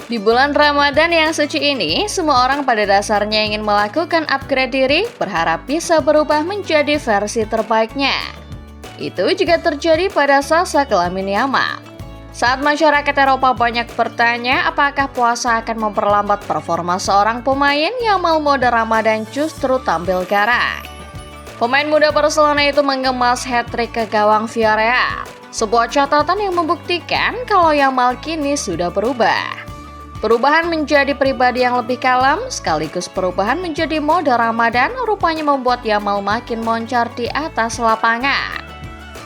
Di bulan Ramadan yang suci ini, semua orang pada dasarnya ingin melakukan upgrade diri, berharap bisa berubah menjadi versi terbaiknya. Itu juga terjadi pada sosok Lamine Yamal. Saat masyarakat Eropa banyak bertanya apakah puasa akan memperlambat performa seorang pemain, Yamal mode Ramadan justru tampil garang. Pemain muda Barcelona itu mengemas hat-trick ke gawang Villarreal. Sebuah catatan yang membuktikan kalau Yamal kini sudah berubah. Perubahan menjadi pribadi yang lebih kalem, sekaligus perubahan menjadi mode Ramadan rupanya membuat Yamal makin moncar di atas lapangan.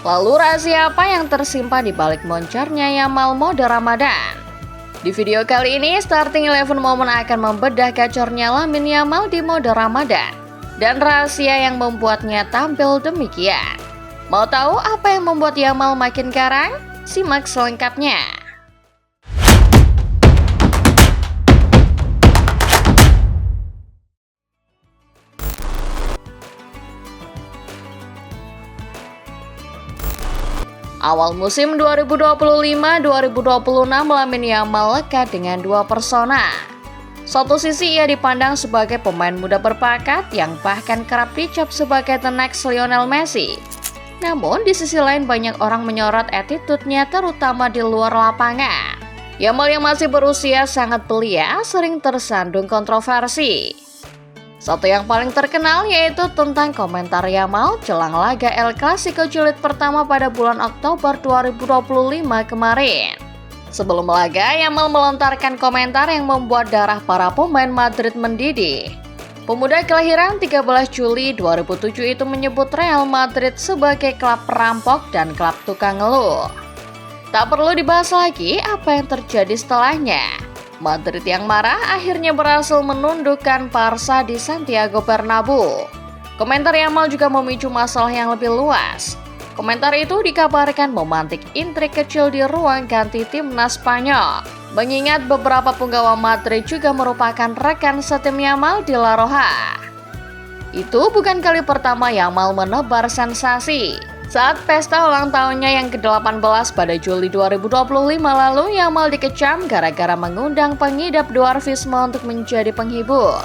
Lalu rahasia apa yang tersimpan di balik moncarnya Yamal mode Ramadan? Di video kali ini, Starting 11 Moment akan membedah gacornya Lamine Yamal di mode Ramadan dan rahasia yang membuatnya tampil demikian. Mau tahu apa yang membuat Yamal makin garang? Simak selengkapnya. Awal musim 2025-2026, Lamine Yamal lekat dengan dua persona. Satu sisi ia dipandang sebagai pemain muda berbakat yang bahkan kerap dicap sebagai the next Lionel Messi. Namun di sisi lain banyak orang menyorot attitude-nya terutama di luar lapangan. Yamal yang masih berusia sangat belia sering tersandung kontroversi. Satu yang paling terkenal yaitu tentang komentar Yamal jelang laga El Clasico jilid pertama pada bulan Oktober 2025 kemarin. Sebelum laga, Yamal melontarkan komentar yang membuat darah para pemain Madrid mendidih. Pemuda kelahiran 13 Juli 2007 itu menyebut Real Madrid sebagai klub perampok dan klub tukang ngeluh. Tak perlu dibahas lagi apa yang terjadi setelahnya. Madrid yang marah akhirnya berhasil menundukkan Barca di Santiago Bernabeu. Komentar Yamal juga memicu masalah yang lebih luas. Komentar itu dikabarkan memantik intrik kecil di ruang ganti timnas Spanyol. Mengingat beberapa penggawa Madrid juga merupakan rekan setim Yamal di La Roja. Itu bukan kali pertama Yamal menebar sensasi. Saat pesta ulang tahunnya yang ke-18 pada Juli 2025 lalu, Yamal dikecam gara-gara mengundang pengidap dwarfisme untuk menjadi penghibur.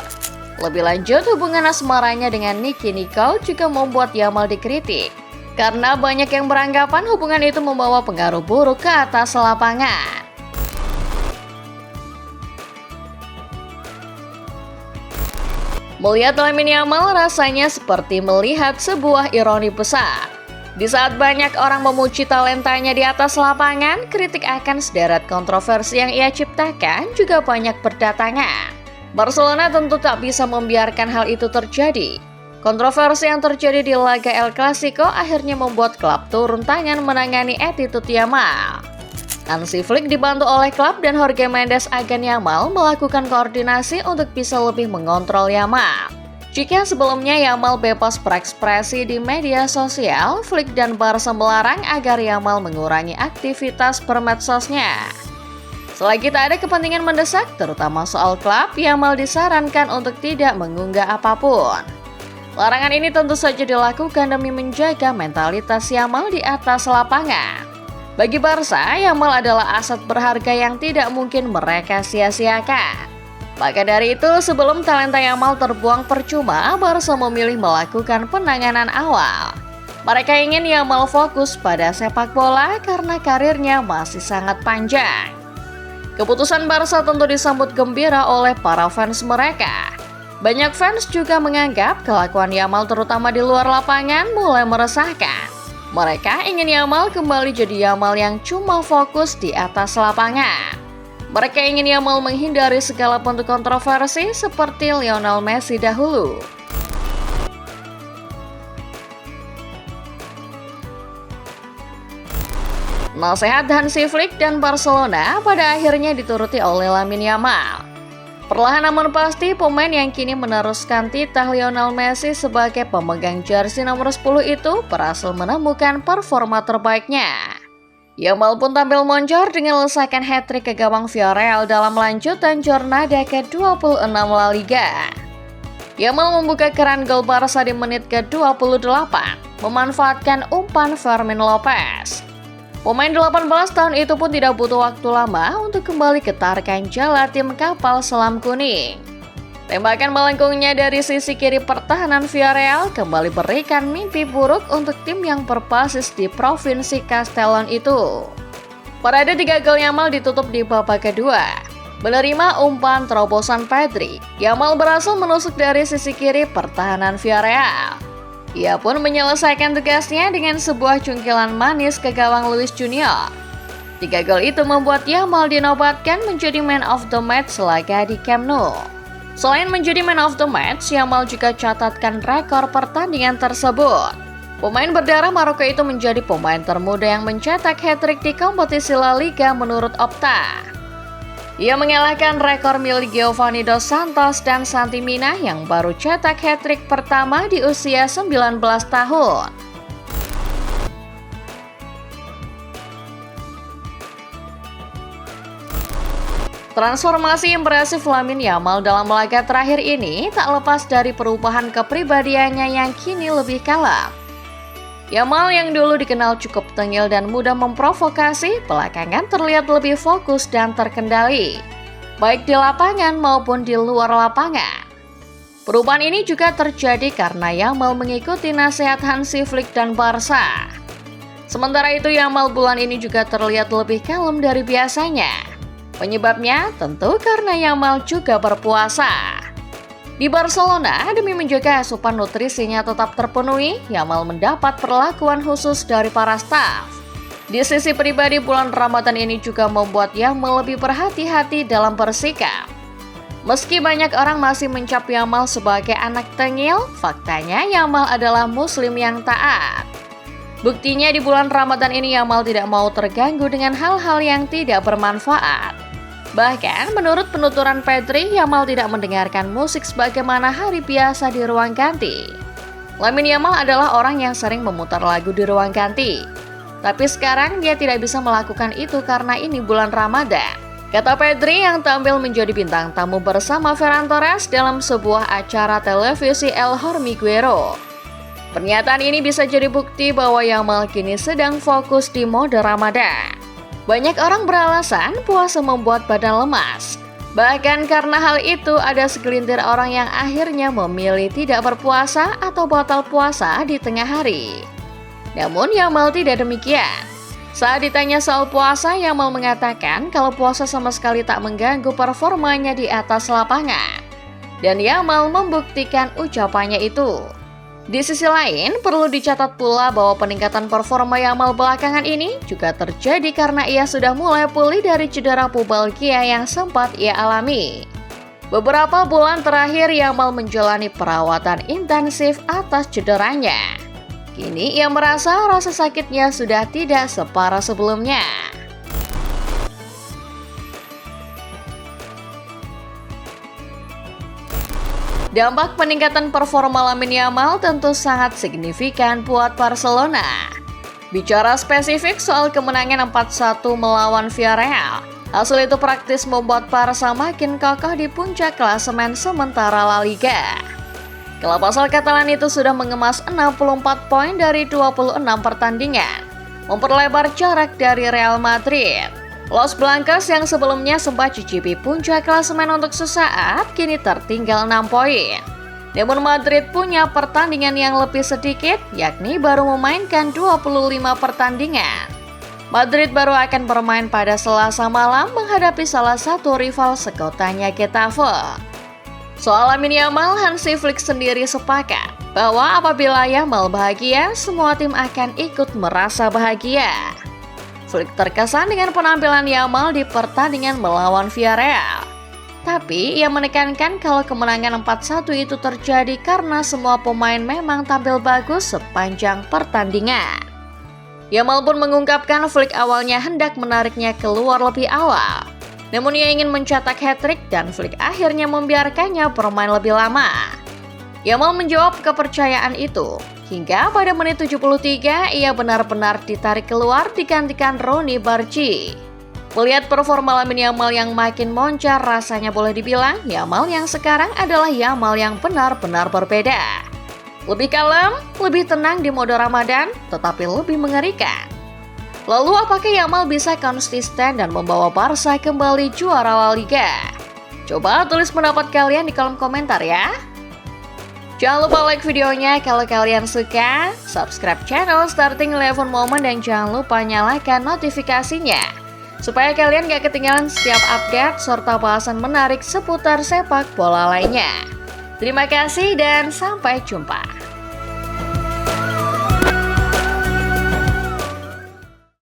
Lebih lanjut, hubungan asmaranya dengan Nicky Nicole juga membuat Yamal dikritik. Karena banyak yang beranggapan hubungan itu membawa pengaruh buruk ke atas lapangan. Melihat Lamine Yamal rasanya seperti melihat sebuah ironi besar. Di saat banyak orang memuji talentanya di atas lapangan, kritik akan sederet kontroversi yang ia ciptakan juga banyak berdatangan. Barcelona tentu tak bisa membiarkan hal itu terjadi. Kontroversi yang terjadi di laga El Clasico akhirnya membuat klub turun tangan menangani attitude Yamal. Hansi Flick dibantu oleh klub dan Jorge Mendes agen Yamal melakukan koordinasi untuk bisa lebih mengontrol Yamal. Jika sebelumnya Yamal bebas berekspresi di media sosial, Flick dan Barca melarang agar Yamal mengurangi aktivitas bermedsosnya. Selagi tak ada kepentingan mendesak, terutama soal klub, Yamal disarankan untuk tidak mengunggah apapun. Larangan ini tentu saja dilakukan demi menjaga mentalitas Yamal di atas lapangan. Bagi Barca, Yamal adalah aset berharga yang tidak mungkin mereka sia-siakan. Maka dari itu, sebelum talenta Yamal terbuang percuma, Barca memilih melakukan penanganan awal. Mereka ingin Yamal fokus pada sepak bola karena karirnya masih sangat panjang. Keputusan Barca tentu disambut gembira oleh para fans mereka. Banyak fans juga menganggap kelakuan Yamal terutama di luar lapangan mulai meresahkan. Mereka ingin Yamal kembali jadi Yamal yang cuma fokus di atas lapangan. Mereka ingin Yamal menghindari segala bentuk kontroversi seperti Lionel Messi dahulu. Nasihat Hansi Flick dan Barcelona pada akhirnya dituruti oleh Lamine Yamal. Perlahan namun pasti, pemain yang kini meneruskan titah Lionel Messi sebagai pemegang jersey nomor 10 itu berhasil menemukan performa terbaiknya. Yamal pun tampil moncer dengan lesakan hat-trick ke gawang Villarreal dalam lanjutan jornada ke-26 La Liga. Yamal membuka keran gol Barca di menit ke-28, memanfaatkan umpan Fermin Lopez. Pemain 18 tahun itu pun tidak butuh waktu lama untuk kembali ke tarkan jala tim kapal selam kuning. Tembakan melengkungnya dari sisi kiri pertahanan Villarreal kembali berikan mimpi buruk untuk tim yang berbasis di Provinsi Castellón itu. Parade 3 gol Yamal ditutup di babak kedua. Menerima umpan terobosan Pedri, Yamal berhasil menusuk dari sisi kiri pertahanan Villarreal. Ia pun menyelesaikan tugasnya dengan sebuah cungkilan manis ke gawang Luis Junior. 3 gol itu membuat Yamal dinobatkan menjadi man of the match laga di Camp Nou. Selain menjadi man of the match, Yamal juga catatkan rekor pertandingan tersebut. Pemain berdarah Maroko itu menjadi pemain termuda yang mencetak hat-trick di kompetisi La Liga menurut Opta. Ia mengalahkan rekor milik Giovanni Dos Santos dan Santi Mina yang baru cetak hat-trick pertama di usia 19 tahun. Transformasi impresif Lamine Yamal dalam laga terakhir ini tak lepas dari perubahan kepribadiannya yang kini lebih kalem. Yamal yang dulu dikenal cukup tengil dan mudah memprovokasi, belakangan terlihat lebih fokus dan terkendali, baik di lapangan maupun di luar lapangan. Perubahan ini juga terjadi karena Yamal mengikuti nasihat Hansi Flick dan Barca. Sementara itu Yamal bulan ini juga terlihat lebih kalem dari biasanya. Penyebabnya tentu karena Yamal juga berpuasa. Di Barcelona, demi menjaga asupan nutrisinya tetap terpenuhi, Yamal mendapat perlakuan khusus dari para staf. Di sisi pribadi, bulan Ramadan ini juga membuat Yamal lebih berhati-hati dalam bersikap. Meski banyak orang masih mencap Yamal sebagai anak tengil, faktanya Yamal adalah muslim yang taat. Buktinya di bulan Ramadan ini Yamal tidak mau terganggu dengan hal-hal yang tidak bermanfaat. Bahkan menurut penuturan Pedri, Yamal tidak mendengarkan musik sebagaimana hari biasa di ruang ganti. Lamine Yamal adalah orang yang sering memutar lagu di ruang ganti. Tapi sekarang dia tidak bisa melakukan itu karena ini bulan Ramadan, kata Pedri yang tampil menjadi bintang tamu bersama Ferran Torres dalam sebuah acara televisi El Hormiguero. Pernyataan ini bisa jadi bukti bahwa Yamal kini sedang fokus di mode Ramadan. Banyak orang beralasan puasa membuat badan lemas. Bahkan karena hal itu ada segelintir orang yang akhirnya memilih tidak berpuasa atau batal puasa di tengah hari. Namun Yamal tidak demikian. Saat ditanya soal puasa, Yamal mengatakan kalau puasa sama sekali tak mengganggu performanya di atas lapangan. Dan Yamal membuktikan ucapannya itu. Di sisi lain, perlu dicatat pula bahwa peningkatan performa Yamal belakangan ini juga terjadi karena ia sudah mulai pulih dari cedera pubalgia yang sempat ia alami. Beberapa bulan terakhir Yamal menjalani perawatan intensif atas cederanya. Kini ia merasa rasa sakitnya sudah tidak separah sebelumnya. Dampak peningkatan performa Lamine Yamal tentu sangat signifikan buat Barcelona. Bicara spesifik soal kemenangan 4-1 melawan Villarreal, hasil itu praktis membuat Barca makin kokoh di puncak klasemen sementara La Liga. Klub asal Catalan itu sudah mengemas 64 poin dari 26 pertandingan, memperlebar jarak dari Real Madrid. Los Blancos yang sebelumnya sempat cicipi puncak klasemen untuk sesaat, kini tertinggal 6 poin. Namun Madrid punya pertandingan yang lebih sedikit, yakni baru memainkan 25 pertandingan. Madrid baru akan bermain pada Selasa malam menghadapi salah satu rival sekotanya Getafe. Soal Lamine Yamal, Hansi Flick sendiri sepakat bahwa apabila Yamal bahagia, semua tim akan ikut merasa bahagia. Flick terkesan dengan penampilan Yamal di pertandingan melawan Villarreal. Tapi ia menekankan kalau kemenangan 4-1 itu terjadi karena semua pemain memang tampil bagus sepanjang pertandingan. Yamal pun mengungkapkan Flick awalnya hendak menariknya keluar lebih awal. Namun ia ingin mencetak hat-trick dan Flick akhirnya membiarkannya bermain lebih lama. Yamal menjawab kepercayaan itu. Hingga pada menit 73, ia benar-benar ditarik keluar digantikan Ronny Bargi. Melihat performa Lamine Yamal yang makin moncar, rasanya boleh dibilang Yamal yang sekarang adalah Yamal yang benar-benar berbeda. Lebih kalem, lebih tenang di mode Ramadan, tetapi lebih mengerikan. Lalu apakah Yamal bisa konsisten dan membawa Barca kembali juara La Liga? Coba tulis pendapat kalian di kolom komentar ya. Jangan lupa like videonya kalau kalian suka, subscribe channel Starting 11 Moment dan jangan lupa nyalakan notifikasinya supaya kalian gak ketinggalan setiap update serta bahasan menarik seputar sepak bola lainnya. Terima kasih dan sampai jumpa.